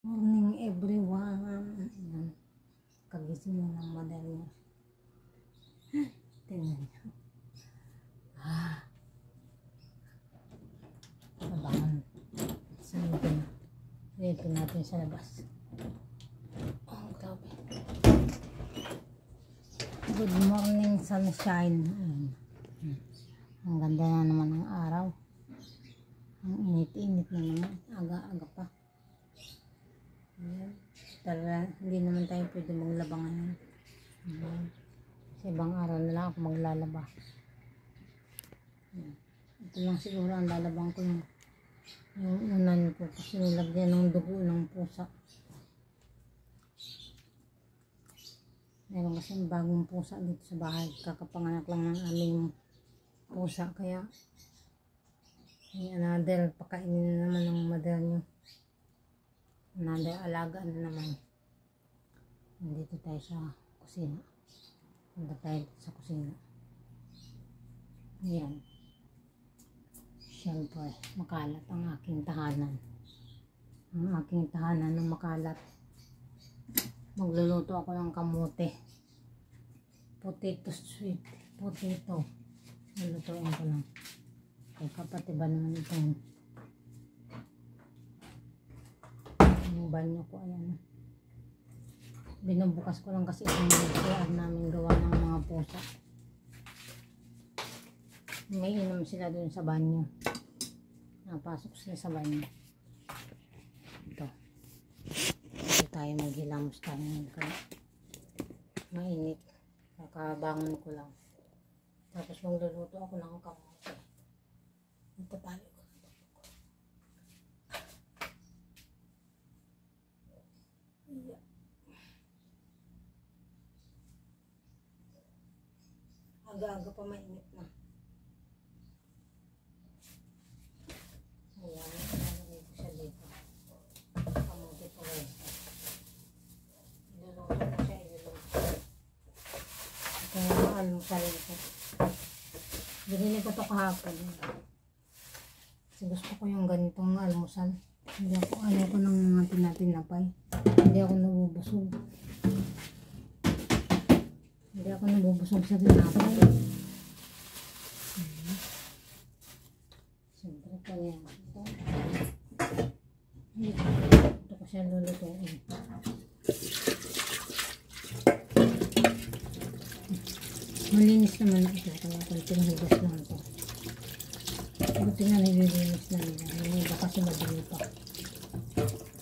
Morning everyone. Ayan. Kagising mo ng madali. Tingnan nyo. Sabangan. Silipin natin sa labas. Oh, grabe. Good morning sunshine. Ayan. Ang ganda na naman ng araw. Ang init-init na naman. Aga-aga pa. Ayan. Talaga, hindi naman tayo pwede maglaba ngayon. Ayan. Kasi ibang araw na lang ako maglalaba. Ayan. Ito lang siguro ang lalabang ko yung unan ko kasi nilagyan ng dugo ng pusa. Meron kasi bagong pusa dito sa bahay. Kakapanganak lang ng aming pusa. Kaya another pakainin na naman ng mother nyo. Another alaga na naman. Nandito tayo sa kusina. Punta tayo sa kusina. Ayan. Siyempre, makalat ang aking tahanan. Ang aking tahanan ng makalat. Magluluto ako ng kamote. Potato sweet. Potato. Lulutuin ko lang. Kay kapatiba naman itong yung banyo ko. Ayan. Binubukas ko lang kasi itong CR namin gawa ng mga pusa. May inom sila dun sa banyo. Napasok sila sa banyo. Ito. Ito tayo maghilamos tayo ngayon. Mainit. Kakabangon ko lang. Tapos magluluto ako ng kamote. Ito tayo. Aga-aga pa mainit na. Ayan, nalagay ko siya dito. Kamote po rin. Iluluto ko siya, iluluto. Ito yung almusal ko. Binili ko ito kahapon. Kasi gusto ko yung ganitong almusal. Hindi ako, ayaw ko ng mga tinatinapay. Hindi ako nabubusog. Hindi ako nabubusog sa tinapay. Siyempre ko yan. Ito ko siya lulutuin. Malinis naman ito. Kaya kunting hugas lang ito. Buti nga nililinis na nila. Yung iba kasi madali pa.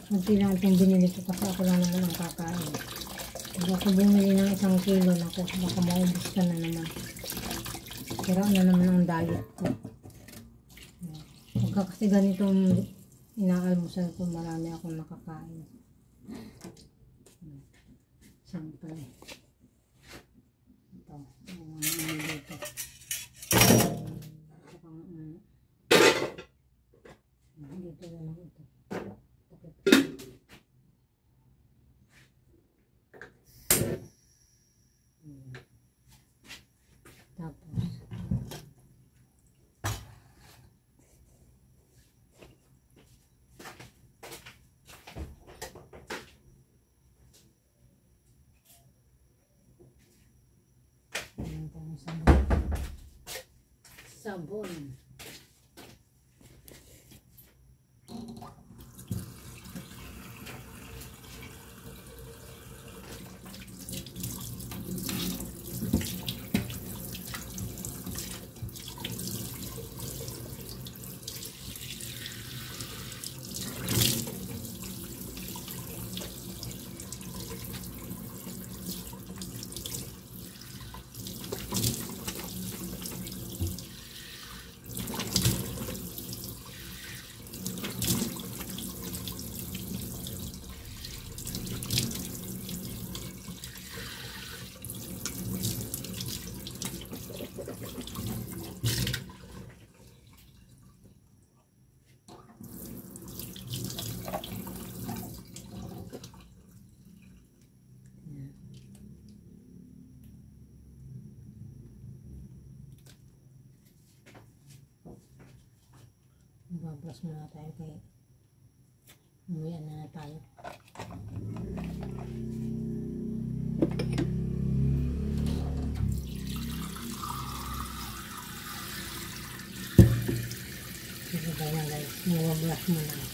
Kunti lang itong binili ko kasi ako lang naman ang kakain. Hindi ako bumili ng 1 kilo na ko. Baka maubos ka na naman. Pero ano naman ang diet ko. Pagka kasi ganitong inaalmusal ko, marami akong nakakain. Siyempre. Ito. Ano dito. Dito na lang ito. Tapos sabon. Babras muna tayo kay Umuyan na tayo. Sige ba yan guys, mawablas mo na.